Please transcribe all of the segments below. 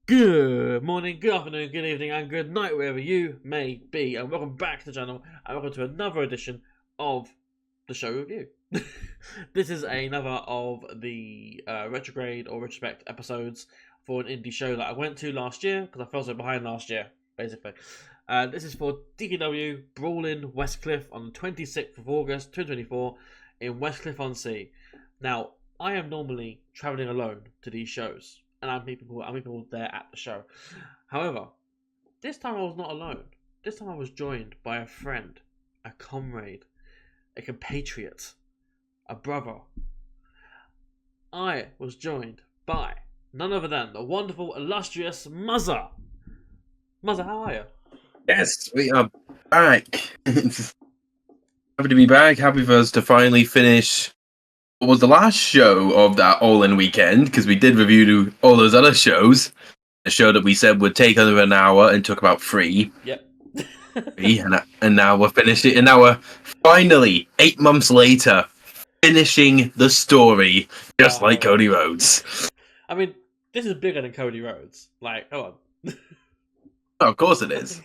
Good morning, good afternoon, good evening, and good night, wherever you may be, and welcome back to the channel, and welcome to another edition of the show review. This is another of the retrograde or retrospect episodes for an indie show that I went to last year, because I fell so behind last year, basically. This is for DKW Brawl In Westcliff on the 26th of August 2024 in Westcliff-On-Sea. Now, I am normally travelling alone to these shows, and I meet people there at the show. However, this time I was not alone. This time I was joined by a friend, a comrade, a compatriot, a brother. I was joined by none other than the wonderful, illustrious Muzza. Muzza, how are you? Yes, we are back. Happy to be back. Happy for us to finally finish what was the last show of that all-in weekend, because we did review all those other shows. A show that we said would take under an hour and took about 3. Yep. and now we're finishing. And now we're finally 8 months later finishing the story, just like Cody Rhodes. I mean, this is bigger than Cody Rhodes. Like, come on. Oh, of course it is.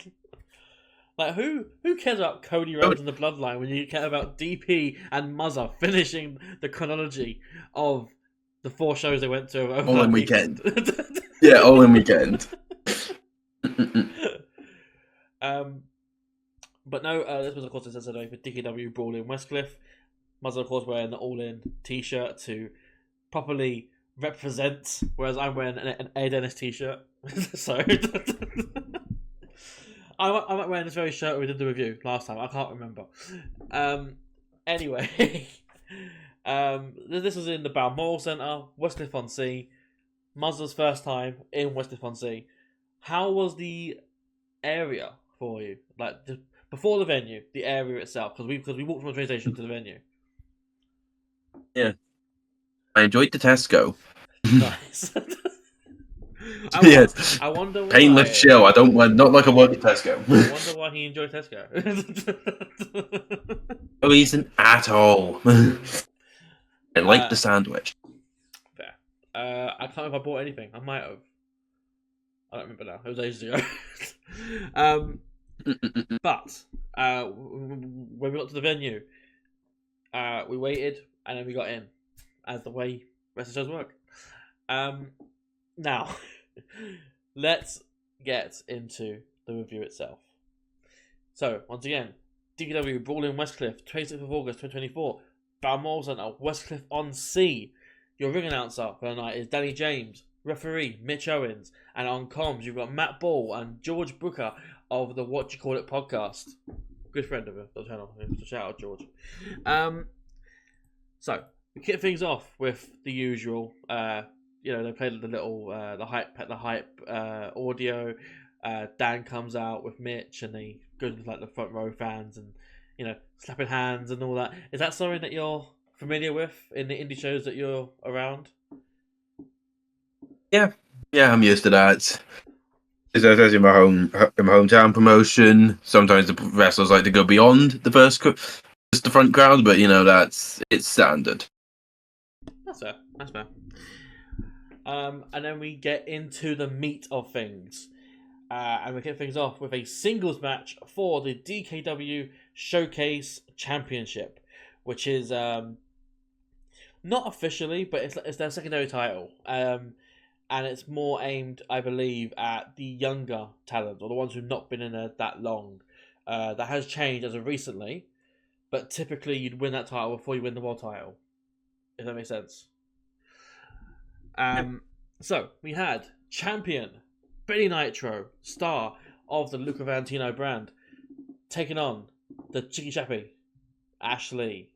Like, who cares about Cody Rhodes and the Bloodline when you care about DP and Muzza finishing the chronology of the 4 shows they went to over all in weekend? Yeah, all in weekend. But no, this was of course today for DKW Brawl In Westcliff. Muzza, of course, wearing the all-in t-shirt to properly represent, whereas I'm wearing an A Dennis t-shirt. So I might wear this very shirt when we did the review last time. I can't remember. Anyway, this was in the Balmoral Centre, Westcliff-On-Sea. Muzza's first time in Westcliff-On-Sea. How was the area for you? Like before the venue, the area itself, because we walked from the train station to the venue. Yeah, I enjoyed the Tesco. Nice. Yes. I wonder why. Painless chill. I don't want, not like I work at Tesco. I wonder why he enjoyed Tesco. No reason at all. I like the sandwich. Fair. I can't remember if I bought anything. I might have. I don't remember now. It was ages ago. But when we got to the venue, we waited and then we got in, as the way rest of the shows work. Now, let's get into the review itself. So, once again, DKW Brawl In Westcliff, 26th of August 2024, Balmoral Centre, Westcliff-On-Sea. Your ring announcer for the night is Danny James, referee Mitch Owens, and on comms you've got Matt Ball and George Brooker of the What You Call It podcast. Good friend of the channel, so shout out George. So, we kick things off with the usual. They played the little the hype audio. Dan comes out with Mitch, and they go to like the front row fans, and slapping hands and all that. Is that something that you're familiar with in the indie shows that you're around? Yeah, I'm used to that. As in my hometown promotion, sometimes the wrestlers like to go beyond the the front crowd, but it's standard. That's fair. And then we get into the meat of things. And we kick things off with a singles match for the DKW Showcase Championship, which is not officially, but it's their secondary title. And it's more aimed, I believe, at the younger talent, or the ones who've not been in there that long. That has changed as of recently, but typically you'd win that title before you win the world title, if that makes sense. So we had champion Benny Nitro, star of the Luca Valentino brand, taking on the Chicky Chappy, Ashley.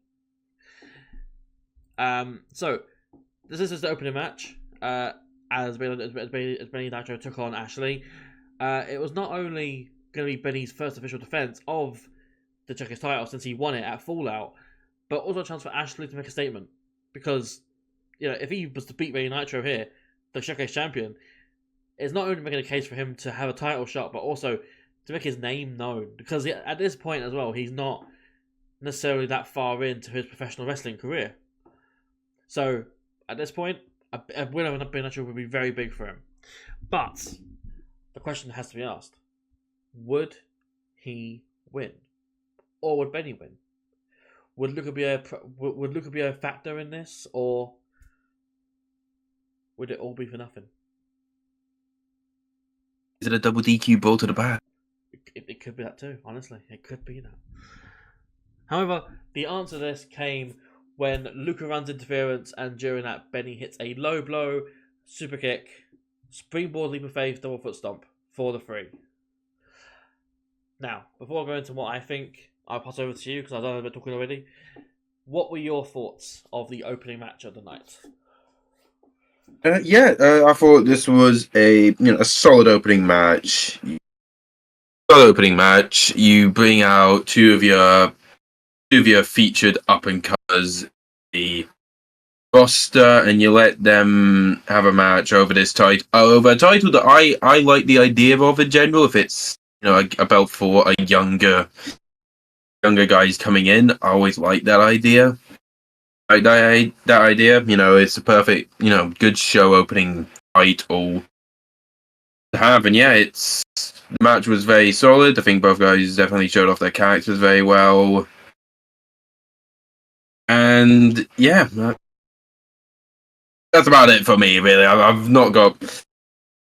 So this is the opening match. As Benny Nitro took on Ashley. It was not only going to be Benny's first official defense of the Chuckers title since he won it at Fallout, but also a chance for Ashley to make a statement. Because, if he was to beat Benny Nitro here, the Showcase champion, it's not only making a case for him to have a title shot, but also to make his name known. Because at this point as well, he's not necessarily that far into his professional wrestling career. So, at this point, a win over Benny Nitro would be very big for him. But the question has to be asked: would he win, or would Benny win? Would Luca be a factor in this, or would it all be for nothing? Is it a double DQ ball to the back? It could be that too. Honestly, it could be that. However, the answer to this came when Luca runs interference, and during that, Benny hits a low blow, super kick, springboard leap of faith, double foot stomp for the 3. Now, before I go into what I think, I'll pass over to you because I've done a bit talking already. What were your thoughts of the opening match of the night? I thought this was a solid opening match. You bring out two of your featured up and comers, the roster, and you let them have a match over this title. Over a title that I like the idea of in general. If it's a belt for a younger guys coming in, I always like that idea. Like that idea, it's a perfect, good show opening title to have. And yeah, the match was very solid. I think both guys definitely showed off their characters very well. And yeah, that's about it for me, really. I've not got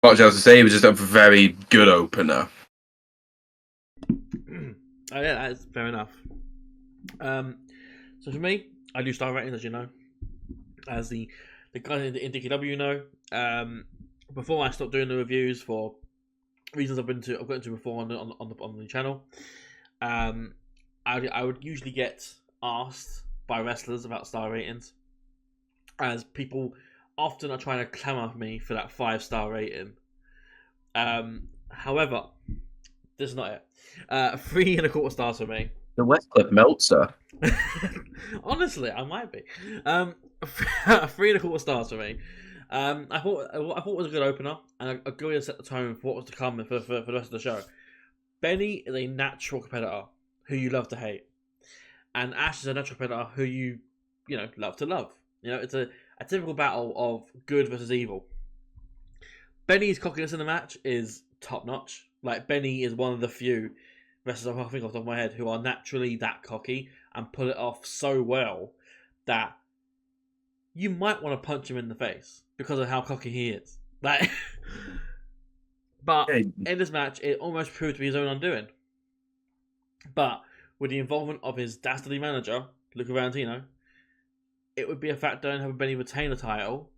much else to say. It was just a very good opener. Oh yeah, that's fair enough. So for me, I do star ratings, as you know, as the guys in DKW know. Before I stopped doing the reviews for reasons I've got into before on the channel, I would usually get asked by wrestlers about star ratings, as people often are trying to clamour me for that 5-star rating. However, this is not it. 3.25 stars for me. The Westcliff Meltzer. Honestly, I might be. 3.25 stars for me. I thought it was a good opener, and a good way to set the tone for what was to come for the rest of the show. Benny is a natural competitor who you love to hate, and Ash is a natural competitor who you love to love. It's a typical battle of good versus evil. Benny's cockiness in the match is top notch. Like, Benny is one of the few wrestlers I think off the top of my head who are naturally that cocky and pull it off so well that you might want to punch him in the face because of how cocky he is. Like, but in this match, it almost proved to be his own undoing. But with the involvement of his dastardly manager, Luca Valentino, it would be a factor in having Benny retain the title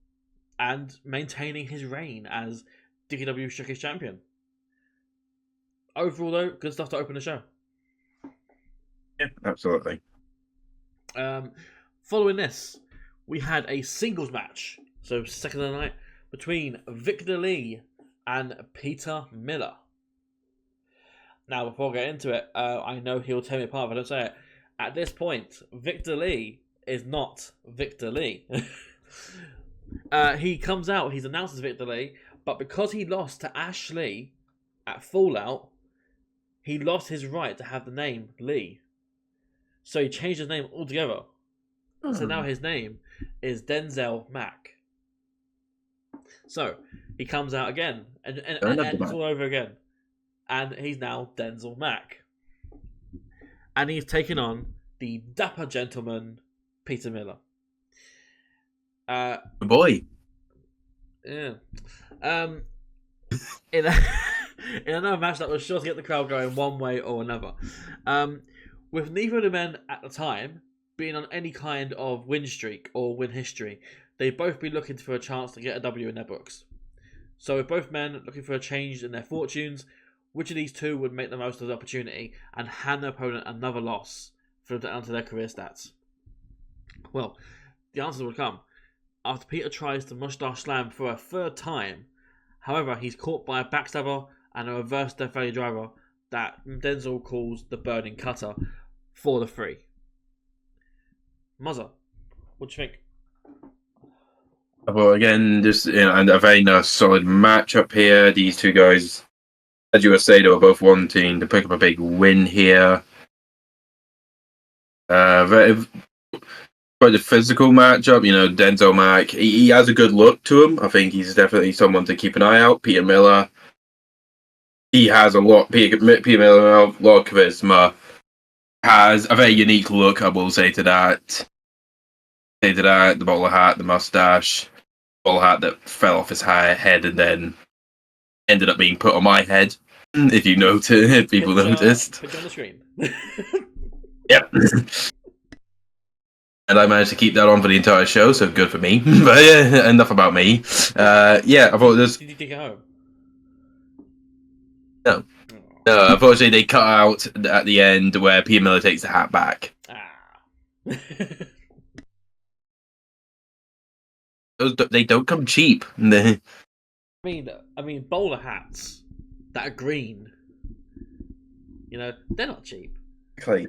and maintaining his reign as DKW Showcase champion. Overall, though, good stuff to open the show. Yeah, absolutely. Following this, we had a singles match, so second of the night, between Victor Lee and Peter Miller. Now, before I get into it, I know he'll tear me apart if I don't say it. At this point, Victor Lee is not Victor Lee. He comes out, he's announced as Victor Lee, but because he lost to Ash Lee at Fallout, he lost his right to have the name Lee. So he changed his name altogether. So now his name is Denzel Mack. So he comes out again, and it's all over again. And he's now Denzel Mack. And he's taken on the dapper gentleman, Peter Miller. Boy. Yeah. In another match that was sure to get the crowd going one way or another. With neither of the men at the time being on any kind of win streak or win history, they'd both be looking for a chance to get a W in their books. So with both men looking for a change in their fortunes, which of these two would make the most of the opportunity and hand their opponent another loss for them to enter their career stats? Well, the answers would come after Peter tries to mustache slam for a third time. However, he's caught by a backstabber and a reverse Death Valley driver that Denzel calls the Burning Cutter for the 3. Muzza, what do you think? Well, again, just and a very nice, solid matchup here. These two guys, as you were saying, they were both wanting to pick up a big win here. quite a physical matchup. You know, Denzel Mack, he has a good look to him. I think he's definitely someone to keep an eye out. Peter Miller, he has a lot. Peter Miller, a lot of charisma, has a very unique look. I will say to that. The bowler hat, the mustache, bowler hat that fell off his head and then ended up being put on my head. If you noticed, if people noticed. Picture on the screen. Yep. And I managed to keep that on for the entire show, so good for me. But yeah, enough about me. Yeah, I thought this. Did you take it home? No. No, unfortunately, they cut out at the end where Peter Miller takes the hat back. They don't come cheap. I mean, bowler hats that are green. You know, they're not cheap. Exactly.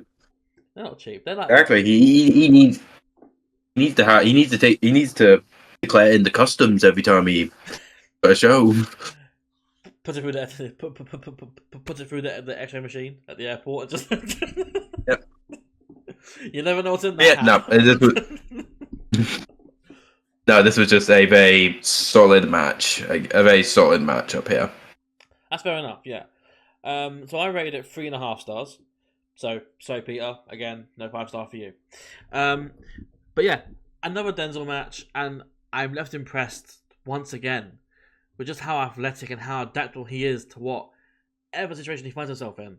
They're not cheap. They're like exactly. He needs to declare in the customs every time he got a show. Put it through the X-ray machine at the airport. And just Yep. You never know what's in there. No, this was just a very solid match. A very solid match up here. That's fair enough, yeah. So I rated it 3.5 stars. So, sorry, Peter. Again, no 5-star for you. But yeah, another Denzel match, and I'm left impressed once again with just how athletic and how adaptable he is to whatever situation he finds himself in.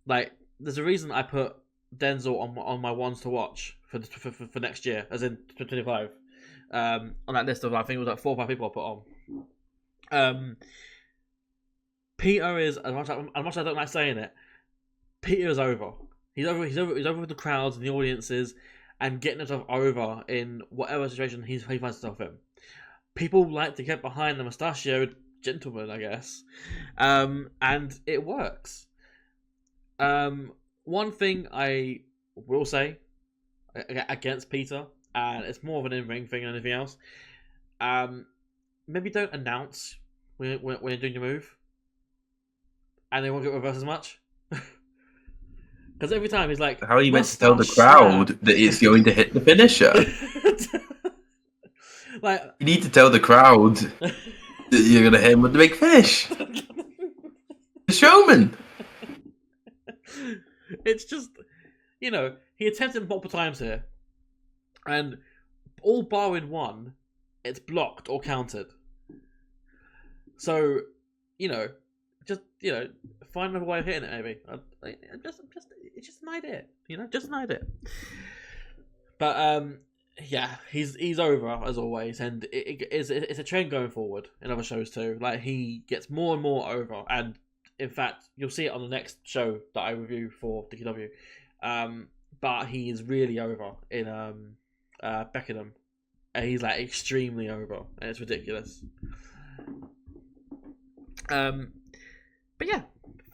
Like, there's a reason I put Denzel on my ones to watch for next year, as in 2025. On that list of, I think it was like 4 or 5 people I put on. Peter is, as much as I don't like saying it, Peter is over. He's over with the crowds and the audiences, and getting himself over in whatever situation he finds himself in. People like to get behind the mustachioed gentleman, I guess, and it works. One thing I will say against Peter, and it's more of an in-ring thing than anything else, maybe don't announce when you're doing your move, and they won't get reversed as much. Because every time he's like, how are you meant to tell the crowd that it's going to hit the finisher? Like, you need to tell the crowd that you're going to hit him with the big fish. The showman. It's just, you know, he attempted multiple times here, and all barring one, it's blocked or countered. So, find another way of hitting it. Maybe it's just an idea, just an idea. But yeah, he's over as always, and it's a trend going forward in other shows too. Like, he gets more and more over, and in fact, you'll see it on the next show that I review for DKW. But he is really over in Beckenham. And he's like extremely over, and it's ridiculous. But yeah,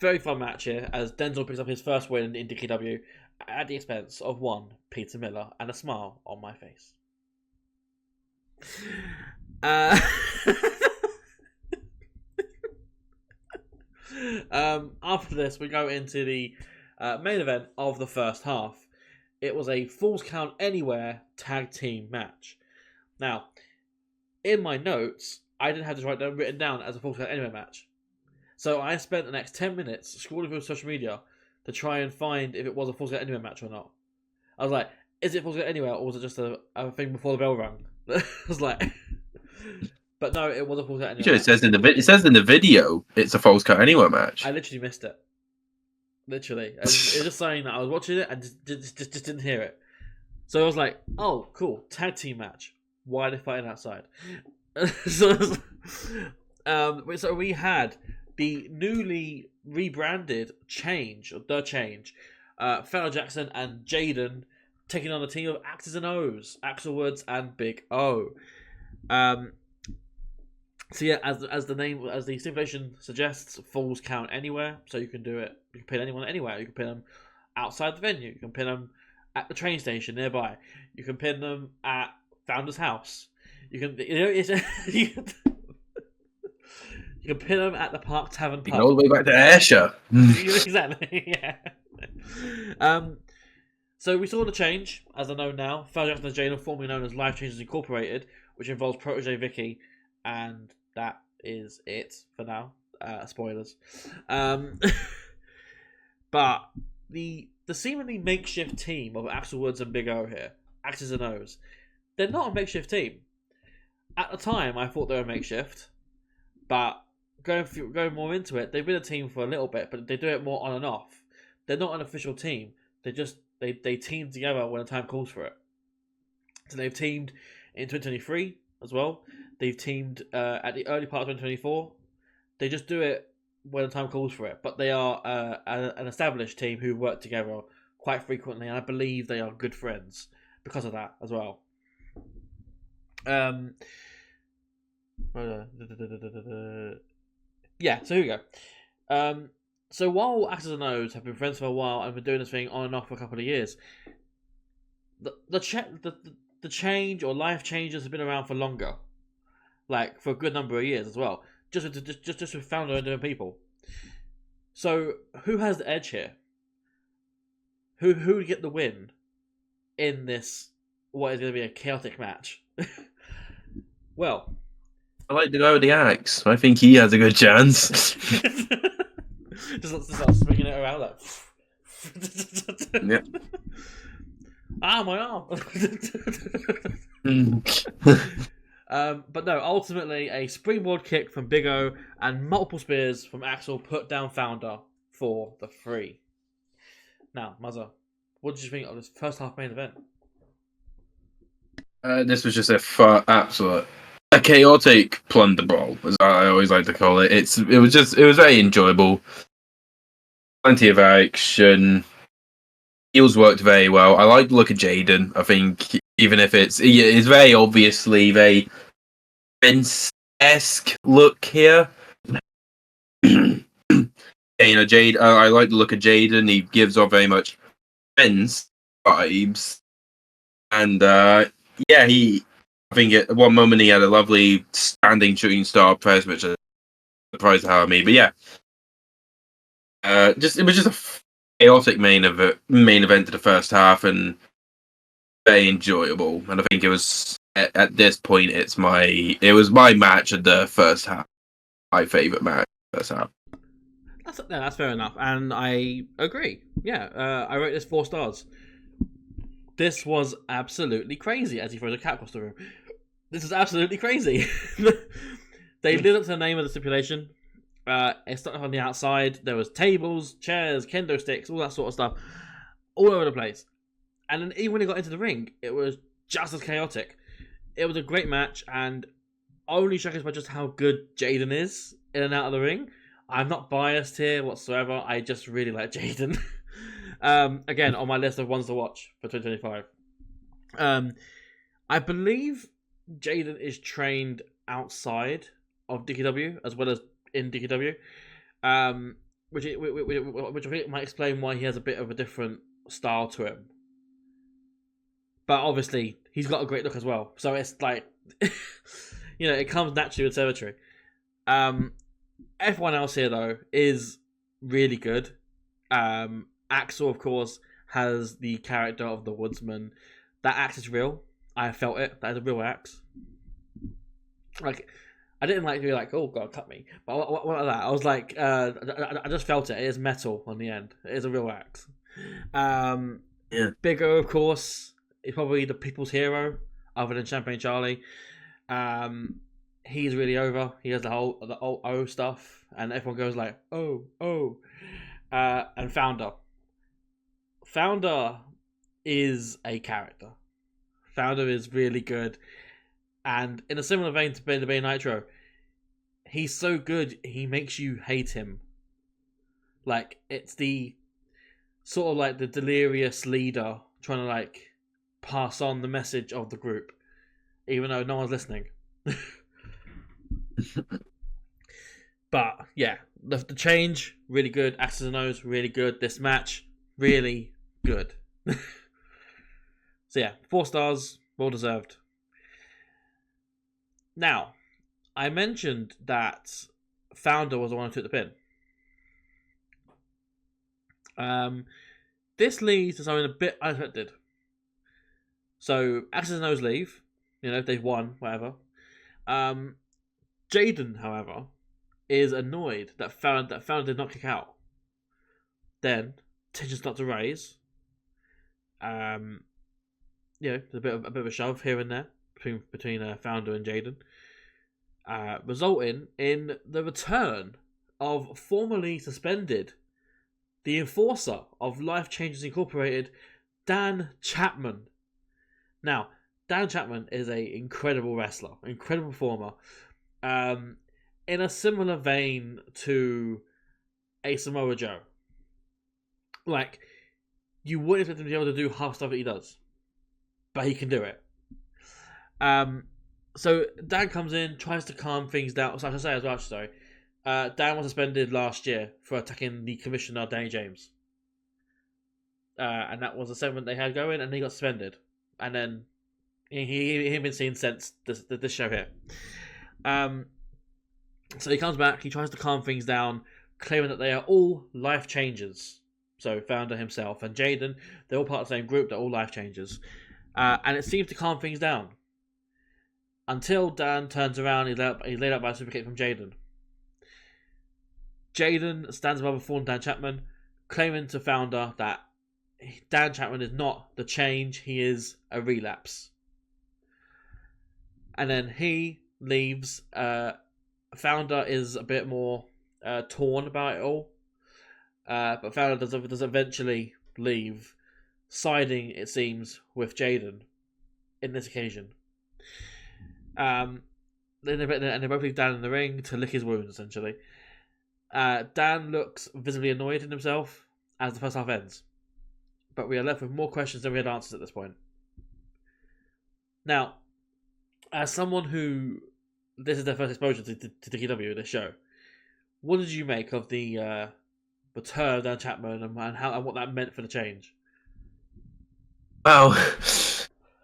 very fun match here as Denzel picks up his first win in DKW at the expense of one Peter Miller and a smile on my face. After this, we go into the main event of the first half. It was a Falls Count Anywhere tag team match. Now, in my notes, I didn't have this written down as a Falls Count Anywhere match. So I spent the next 10 minutes scrolling through social media to try and find if it was a Falls Count Anywhere match or not. I was like, is it Falls Count Anywhere, or was it just a thing before the bell rang? I was like, but no, it was a Falls Count Anywhere. It says in the video it's a Falls Count Anywhere match. I literally missed it. Literally, it was just saying that I was watching it and just didn't hear it. So I was like, oh, cool, tag team match. Why are they fighting outside? So we had the newly rebranded Fella Jackson and Jaden taking on a team of X's and O's, Axel Woods and Big O. So yeah, as the stipulation suggests, Falls Count Anywhere. So you can do it. You can pin anyone anywhere. You can pin them outside the venue. You can pin them at the train station nearby. You can pin them at Founder's house. You can you can pin them at the Park Tavern pub. All the way back to Ayrshire. Exactly. Yeah. So we saw the change, as I know now. Founder Jackson and Jane, formerly known as Life Changes Incorporated, which involves Protege Vicky, and that is it for now. Spoilers. But the seemingly makeshift team of Axel Woods and Big O here, X's and O's, they're not a makeshift team. At the time, I thought they were makeshift, but going more into it, they've been a team for a little bit, but they do it more on and off. They're not an official team. They team together when the time calls for it. So they've teamed in 2023 as well. They've teamed at the early part of 2024. They just do it when the time calls for it. But they are an established team who work together quite frequently, and I believe they are good friends because of that as well. Yeah, so here we go. So while X's and O's have been friends for a while and been doing this thing on and off for a couple of years, the change or life changes have been around for longer, like for a good number of years as well. Just with founder and different people. So who has the edge here? Who would get the win in this? What is going to be a chaotic match? Well, I like to go with the axe. I think he has a good chance. just start swinging it around like. Yeah. My arm. But no, ultimately a springboard kick from Big O and multiple spears from Axel put down Founder for the 3. Now, Muzza, what did you think of this first half main event? This was just a chaotic plunder brawl, as I always like to call it. It was very enjoyable. Plenty of action. Heels worked very well. I like the look of Jaden. I think even if it's very obviously very Vince-esque look here. Jade. I like the look of Jaden. He gives off very much Vince vibes, and I think at one moment he had a lovely standing shooting star press, which surprised the hell out of me. But yeah, it was just a chaotic main event of the first half, and very enjoyable. And I think it was at this point it was my match of the first half, my favorite match of the first half. That's fair enough, and I agree. Yeah, I rate this 4 stars. This was absolutely crazy as he throws a cat across the room. This is absolutely crazy. They lived up to the name of the stipulation. It started on the outside. There was tables, chairs, kendo sticks, all that sort of stuff, all over the place. And then even when he got into the ring, it was just as chaotic. It was a great match, and only shocked by just how good Jaden is in and out of the ring. I'm not biased here whatsoever. I just really like Jaden. Again, on my list of ones to watch for 2025. I believe Jaden is trained outside of DKW as well as in DKW, which I think might explain why he has a bit of a different style to him. But obviously, he's got a great look as well. So it's like, it comes naturally with territory. Everyone else here, though, is really good. Axel, of course, has the character of the woodsman. That axe is real. I felt it. That is a real axe. Like, I didn't be like, oh god, cut me. But what like that? I was like, I just felt it. It is metal on the end. It is a real axe. Yeah. Big O, of course, is probably the people's hero, other than Champagne Charlie. He's really over. He has the whole O stuff, and everyone goes like, oh. And Founder is a character. Founder is really good. And in a similar vein to the Bay Nitro, he's so good, he makes you hate him. Like, it's the sort of like the delirious leader trying to like pass on the message of the group, even though no one's listening. But yeah, the change, really good. X's and O's, really good. This match, really good. So yeah, 4 stars, well deserved. Now, I mentioned that Founder was the one who took the pin. this leads to something a bit unexpected. So, Axis and O's leave. They've won, whatever. Jaden, however, is annoyed that Founder did not kick out. Then, tensions start to raise. There's a bit of a shove here and there between Founder and Jaden, resulting in the return of formerly suspended the enforcer of Life Changes Incorporated, Dan Chapman. Now, Dan Chapman is an incredible wrestler, incredible performer, in a similar vein to a Samoa Joe. Like, you wouldn't expect him to be able to do half stuff that he does, but he can do it. So Dan comes in, tries to calm things down. So I should say as well, sorry. Dan was suspended last year for attacking the commissioner, Danny James. And that was the segment they had going, and he got suspended. And then he ain't been seen since this show here. So he comes back, he tries to calm things down, claiming that they are all life changers. So Founder himself and Jaden, they're all part of the same group, they're all life changers. And it seems to calm things down. Until Dan turns around, he's laid out by a super kick from Jaden. Jaden stands above and before Dan Chapman, claiming to Founder that Dan Chapman is not the change, he is a relapse. And then he leaves. Founder is a bit more torn about it all. But Founder does eventually leave, siding, it seems, with Jaden in this occasion. Then they both leave Dan in the ring to lick his wounds, essentially. Dan looks visibly annoyed in himself as the first half ends. But we are left with more questions than we had answers at this point. Now, as someone who... This is their first exposure to DKW, this show. What did you make of the return of Dan Chapman and what that meant for the change? Well,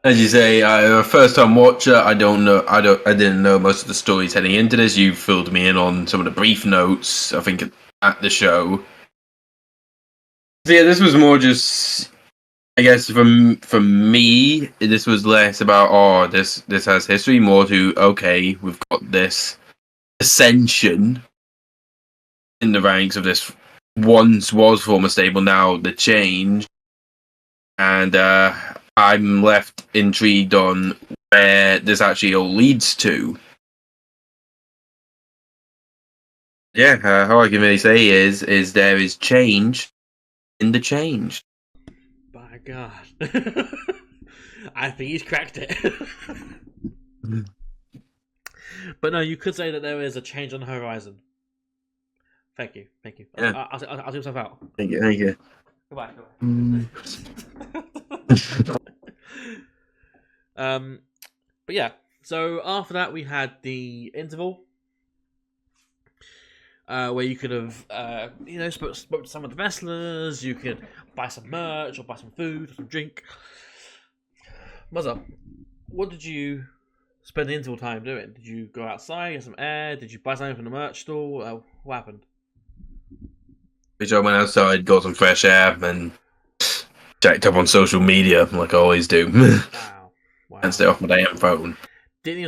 as you say, a first-time watcher. I didn't know most of the stories heading into this. You filled me in on some of the brief notes, I think, at the show. So yeah, this was more just, I guess, for me, this was less about, this has history, more to, okay, we've got this ascension in the ranks of this once was former stable, now the change. And I'm left intrigued on where this actually all leads to. Yeah, all I can really say is there is change in the change. By God. I think he's cracked it. But no, you could say that there is a change on the horizon. Thank you. Yeah. I'll see myself out. Thank you. Goodbye. But yeah, so after that we had the interval, where you could have, spoke to some of the wrestlers. You could buy some merch or buy some food or some drink. Muzza, what did you spend the interval time doing? Did you go outside, get some air? Did you buy something from the merch store? What happened? Which I went outside, got some fresh air, and checked up on social media like I always do. Wow. And stay off my damn phone. Didn't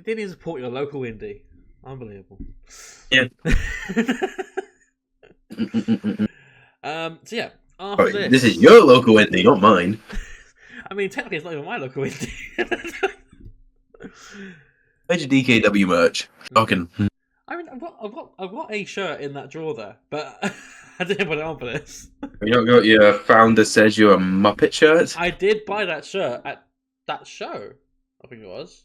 you support your local indie? Unbelievable. Yeah. So yeah, after this is your local indie, not mine. I mean, technically, it's not even my local indie. Where's your DKW merch? Fucking. I mean, I've got a shirt in that drawer there, but I didn't put it on for this. Have you not got your Founder Says You're a Muppet shirt? I did buy that shirt at that show. I think it was.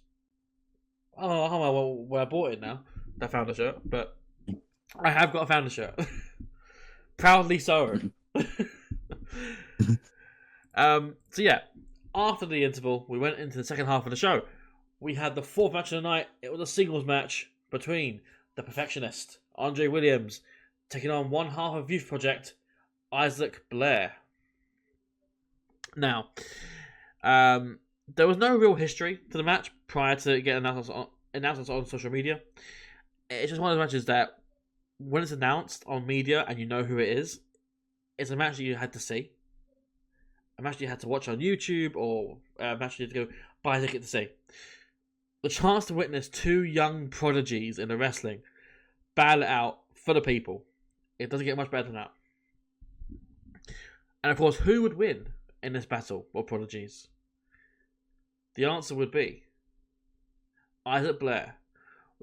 I don't know where I bought it now. That Founder shirt, but I have got a Founder shirt. Proudly so. So yeah, after the interval, we went into the second half of the show. We had the fourth match of the night. It was a singles match between the Perfectionist, Andre Williams, taking on one half of Youth Project, Isaac Blair. Now, there was no real history to the match prior to it getting announced on social media. It's just one of those matches that, when it's announced on media and you know who it is, it's a match that you had to see. a match you had to watch on YouTube, or a match you had to go buy a ticket to see. The chance to witness two young prodigies in the wrestling battle it out for the people. It doesn't get much better than that. And of course, who would win in this battle of prodigies? The answer would be Isaac Blair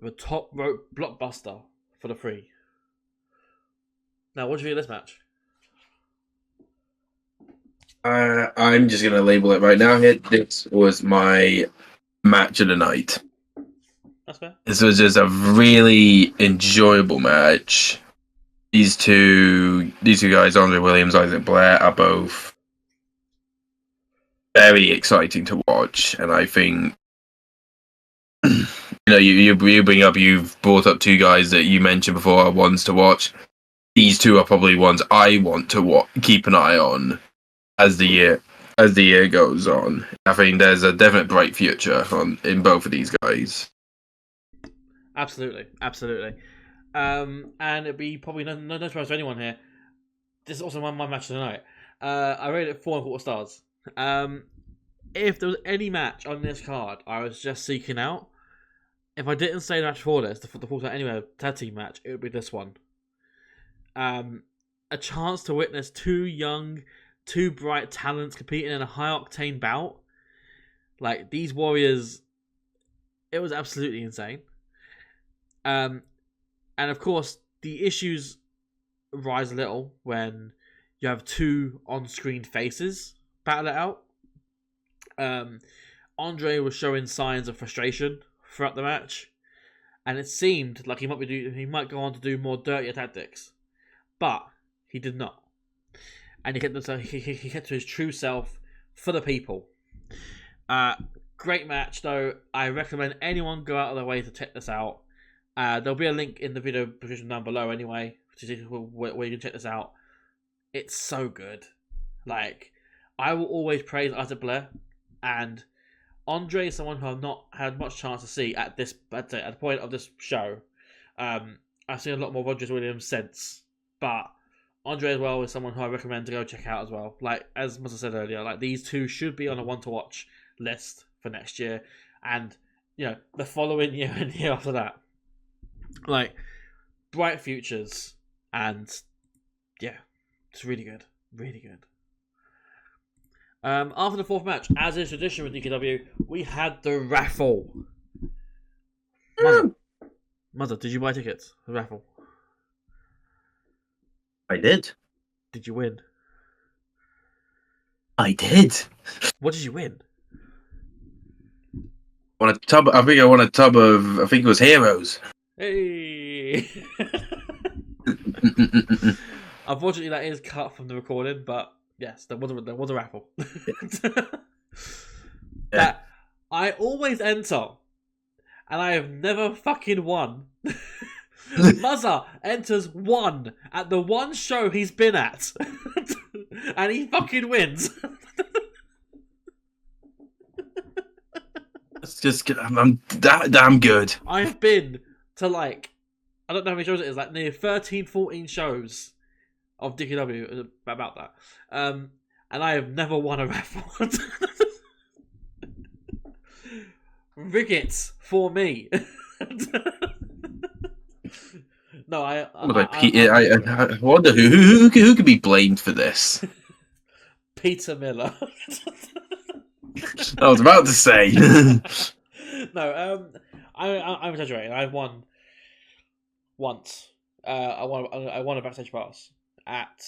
with a top rope blockbuster for the free. Now, what do you think of this match? I'm just going to label it right now here. This was my match of the night. That's fair. This was just a really enjoyable match. These two guys, Andre Williams, Isaac Blair, are both very exciting to watch, and I think you you've brought up two guys that you mentioned before are ones to watch. These two are probably ones I want to keep an eye on as the year goes on. I think there's a definite bright future in both of these guys. Absolutely. And it'd be probably no surprise to anyone here. This is also my match of the night. I rated it 4.25 stars. If there was any match on this card I was just seeking out, if I didn't say the match for this, the full time anyway tag team match, it would be this one. A chance to witness two bright talents competing in a high octane bout. Like, these warriors, it was absolutely insane. And of course, the issues rise a little when you have two on-screen faces battle it out. Andre was showing signs of frustration throughout the match, and it seemed like he might go on to do more dirtier tactics, but he did not. And he kept to his true self for the people. Great match, though. I recommend anyone go out of their way to check this out. There'll be a link in the video description down below anyway, where you can check this out. It's so good. Like, I will always praise Isaac Blair, and Andre is someone who I've not had much chance to see at the point of this show. I've seen a lot more Rogers Williams since, but Andre as well is someone who I recommend to go check out as well. Like, as Muzza said earlier, like, these two should be on a one to watch list for next year, and the following year and the year after that. Like, bright futures, and yeah, it's really good. After the fourth match, as is tradition with DKW, we had the raffle. Muzza, did you buy tickets for the raffle? I did. Did you win? I did. What did you win? I think I won a tub of, I think it was Heroes. Hey! Unfortunately, that is cut from the recording, but yes, there was a raffle. That I always enter, and I have never fucking won. Muzza enters one at the one show he's been at, and he fucking wins. It's just good. I'm that damn good. I've been to, like, I don't know how many shows it is, like near 13, 14 shows of DKW about that. And I have never won a raffle. Rig it for me. No, I wonder who could be blamed for this. Peter Miller. I was about to say. No, I'm exaggerating. I've won once. I won a backstage pass at,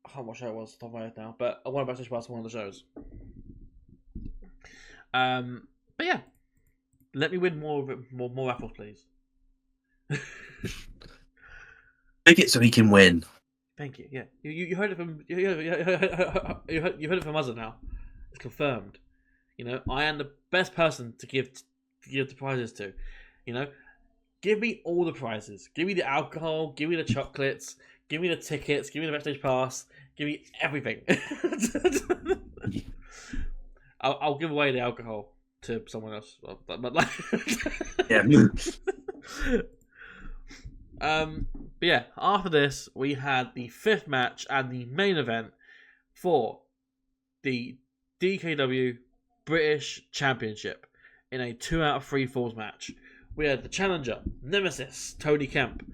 I can't remember what show it was off the top of my head now, but I won a backstage pass at one of the shows. But yeah, let me win more raffles, please. Make it so he can win. Thank you. Yeah, you heard it from you heard it from Muzza now. It's confirmed. I am the best person to give the prizes to. Give me all the prizes. Give me the alcohol. Give me the chocolates. Give me the tickets. Give me the backstage pass. Give me everything. I'll give away the alcohol to someone else. But like, yeah. But yeah, after this, we had the fifth match and the main event for the DKW British Championship in a 2 out of 3 falls match. We had the challenger, Nemesis, Tony Kemp,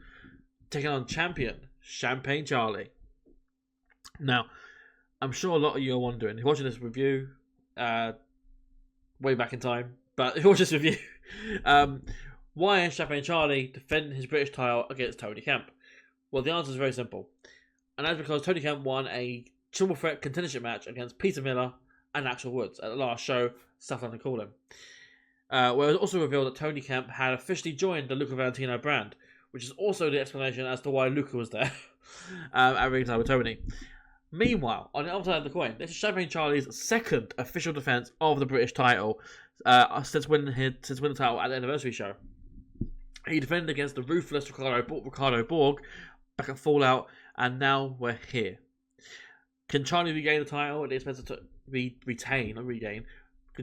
taking on champion, Champagne Charlie. Now, I'm sure a lot of you are wondering, if you're watching this review way back in time, but if you watch this review, why is Champagne Charlie defending his British title against Tony Kemp? Well, the answer is very simple. And that's because Tony Kemp won a triple threat contendership match against Peter Miller and Axel Woods at the last show, South London Calling. Where it was also revealed that Tony Kemp had officially joined the Luca Valentino brand, which is also the explanation as to why Luca was there at ringside with Tony. Meanwhile, on the other side of the coin, this is Champagne Charlie's second official defense of the British title since winning the title at the anniversary show. He defended against the ruthless Ricardo Borg back at Fallout, and now we're here. Can Charlie regain the title at the expense of Can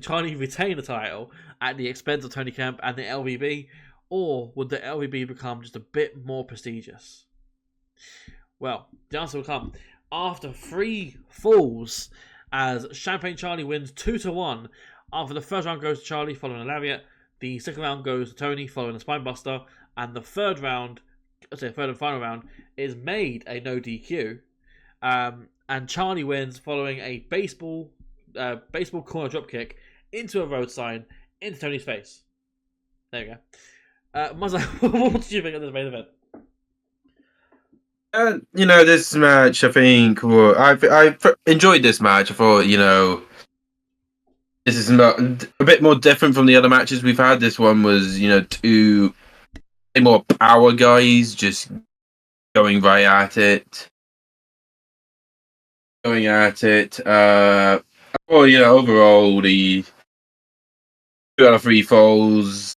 Charlie retain the title at the expense of Tony Kemp and the LVB, or would the LVB become just a bit more prestigious? Well, the answer will come after 3 falls, as Champagne Charlie wins 2-1. After the first round goes to Charlie following a lariat, the second round goes to Tony following a spinebuster, and the third and final round is made a no DQ. And Charlie wins following a baseball corner dropkick into a road sign into Tony's face. There we go. Muzza, what did you think of this main event? This match, I think, I enjoyed this match. I thought, this is a bit more different from the other matches we've had. This one was, two more power guys just going right at it. Overall, the 2 out of 3 falls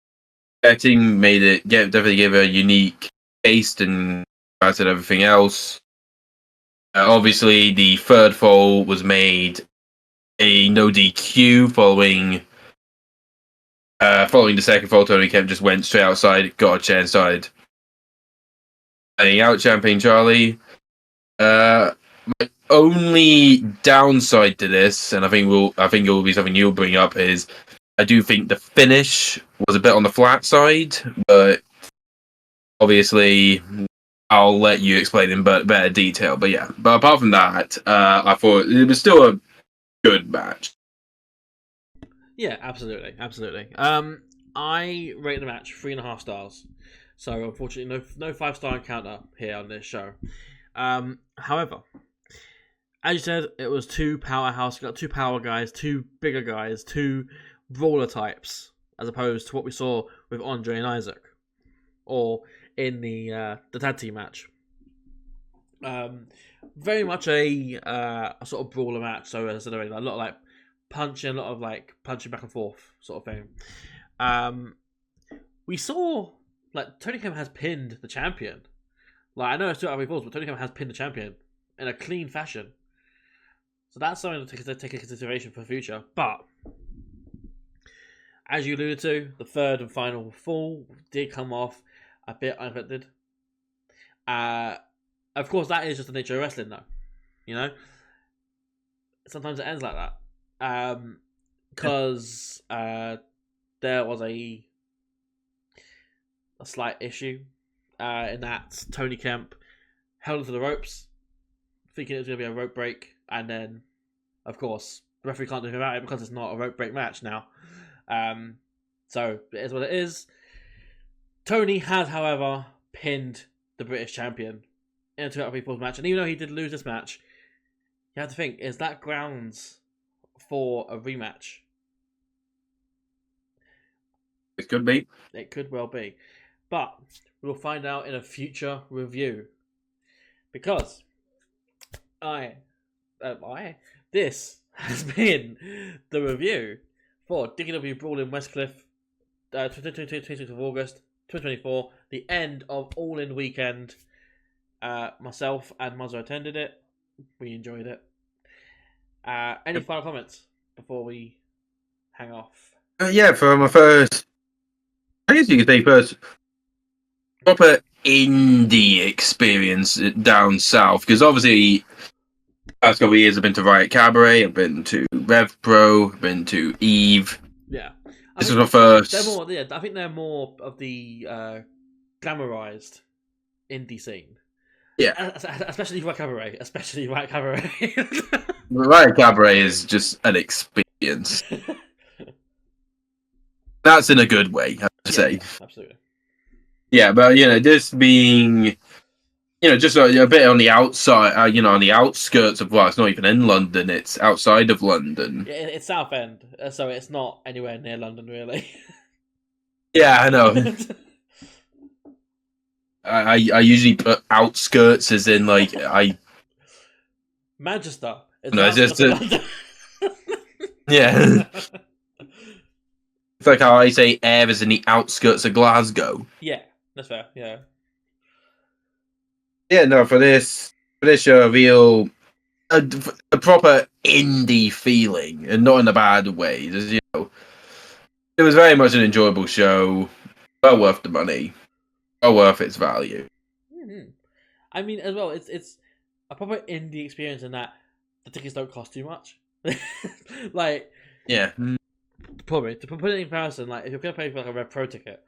betting definitely gave a unique taste and compared to everything else. Obviously, the third fall was made a no DQ following the second fall. Tony Kemp just went straight outside, got a chair inside. Heading out, Champagne Charlie. My only downside to this, and I think it will be something you'll bring up, is I do think the finish was a bit on the flat side, but obviously I'll let you explain in better detail. But apart from that, I thought it was still a good match. Yeah, absolutely. I rate the match 3.5 stars. So unfortunately, no 5-star encounter here on this show. However, as you said, it was 2 powerhouse. You got 2 power guys, 2 bigger guys, 2 brawler types, as opposed to what we saw with Andre and Isaac, or in the tag team match. Very much a sort of brawler match. So as I said, a lot of punching back and forth sort of thing. We saw Tony Kemp has pinned the champion. I know it's 2 out of 3 falls, but Tony Kemp has pinned the champion in a clean fashion. So that's something to take into consideration for the future. But as you alluded to, the third and final fall did come off a bit unexpected. Of course, that is just the nature of wrestling, though. Sometimes it ends like that. Because there was a slight issue in that Tony Kemp held onto the ropes, thinking it was going to be a rope break, and then, of course, the referee can't do anything about it because it's not a rope break match now. So it is what it is. Tony has, however, pinned the British champion in a 2 out of 3 falls match, and even though he did lose this match, you have to think, is that grounds for a rematch? It could be. It could well be. But we'll find out in a future review. Because this has been the review for DKW Brawl In Westcliff, 26th of August 2024, the end of All In weekend. Myself and Muzza attended it. We enjoyed it. Any final comments before we hang off? For my first, I guess you could say first proper indie experience down south, because obviously Last couple of years, I've been to Riot Cabaret, I've been to Rev Pro, I've been to Eve. Yeah. This was my first. They're more, yeah, I think they're more of the glamorized indie scene. Yeah. Especially Riot Cabaret. Especially Riot Cabaret. Riot Cabaret is just an experience. That's in a good way, I have to say. Yeah, absolutely. Yeah, but this being, just a bit on the outside, on the outskirts of, well, it's not even in London, it's outside of London. Yeah, it's Southend, so it's not anywhere near London, really. Yeah, I know. I usually put outskirts as in, like, Manchester. No, yeah. It's like how I say Ayr is in the outskirts of Glasgow. Yeah, that's fair, yeah. Yeah, no, for this show, a proper indie feeling, and not in a bad way. Just, it was very much an enjoyable show, well worth the money, well worth its value. Mm-hmm. I mean, as well, it's a proper indie experience in that the tickets don't cost too much. Like, yeah, probably to put it in comparison, like if you're gonna pay for like a Red Pro ticket,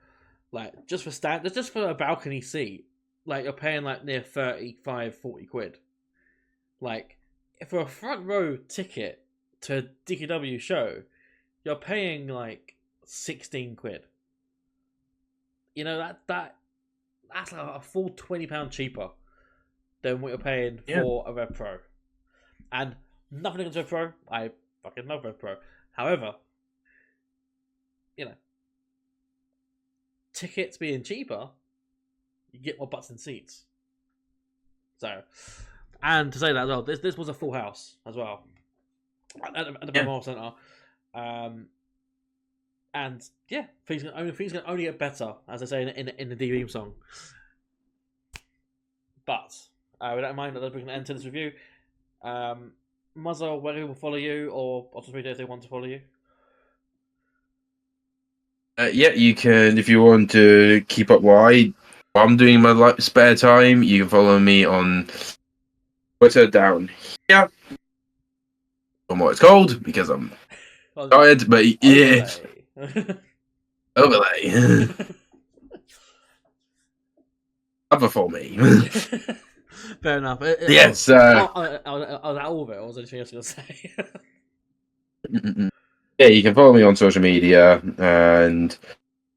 like just for a balcony seat, like you're paying like near 35, 40 quid. Like for a front row ticket to a DKW show, you're paying like 16 quid. That's like a full £20 cheaper than what you're paying for a Red Pro. And nothing against Red Pro, I fucking love Red Pro. However, tickets being cheaper, you get more butts in seats. So, and to say that as well, this was a full house as well at the Balmoral Centre. And yeah, things can only get better, as I say in the DVM song. But with that in mind, let's bring an end to this review. Muzza, where people follow you, or social media if they want to follow you? Yeah, you can, if you want to keep up what I'm doing in my spare time, you can follow me on Twitter down here. On what it's called, because I'm tired, but yeah. Overlay. Cover for me. Fair enough. Yes. Was that all of it, or was there anything else you were going to say? Yeah, you can follow me on social media, and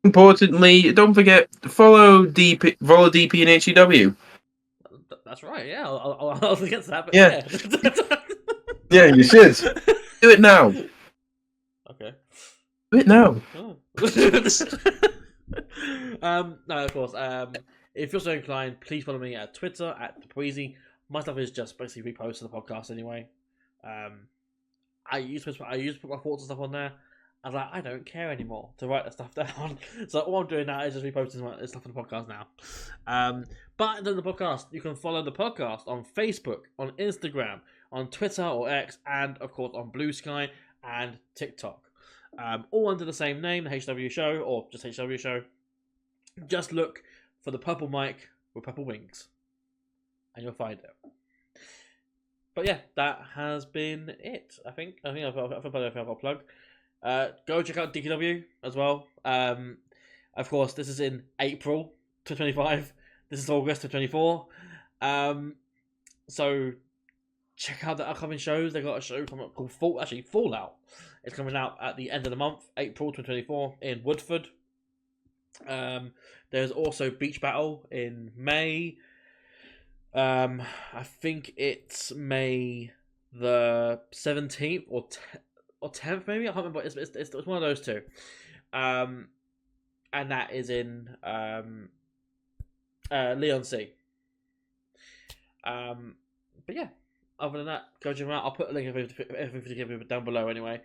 importantly, don't forget to follow DP and HCW. That's right. Yeah, I'll forget that. But yeah. Yeah, you should do it now. Okay. Do it now. Oh. No, of course. If you're so inclined, please follow me at Twitter at @ThePreezy. My stuff is just basically reposts of the podcast anyway. I used to put my thoughts and stuff on there. I was like, I don't care anymore to write that stuff down. So all I'm doing now is just reposting my stuff on the podcast now. But then the podcast, you can follow the podcast on Facebook, on Instagram, on Twitter or X, and of course on Blue Sky and TikTok. All under the same name, the HCW Show, or just HCW Show. Just look for the purple mic with purple wings, and you'll find it. But yeah, that has been it. I think I've got a plug. Go check out DKW as well. Of course, this is in April 2025. This is August 2024. So check out the upcoming shows. They got a show coming up called Fallout. It's coming out at the end of the month, April 2024, in Woodford. There's also Beach Battle in May. I think it's May the 17th or 10th, maybe. I can't remember. It's one of those two. And that is in Leigh-On-Sea. But yeah, other than that, go check them out. I'll put a link of everything down below anyway.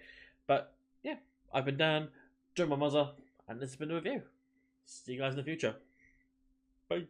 But yeah, I've been Dan, join my Muzza, and this has been the review. See you guys in the future. Bye.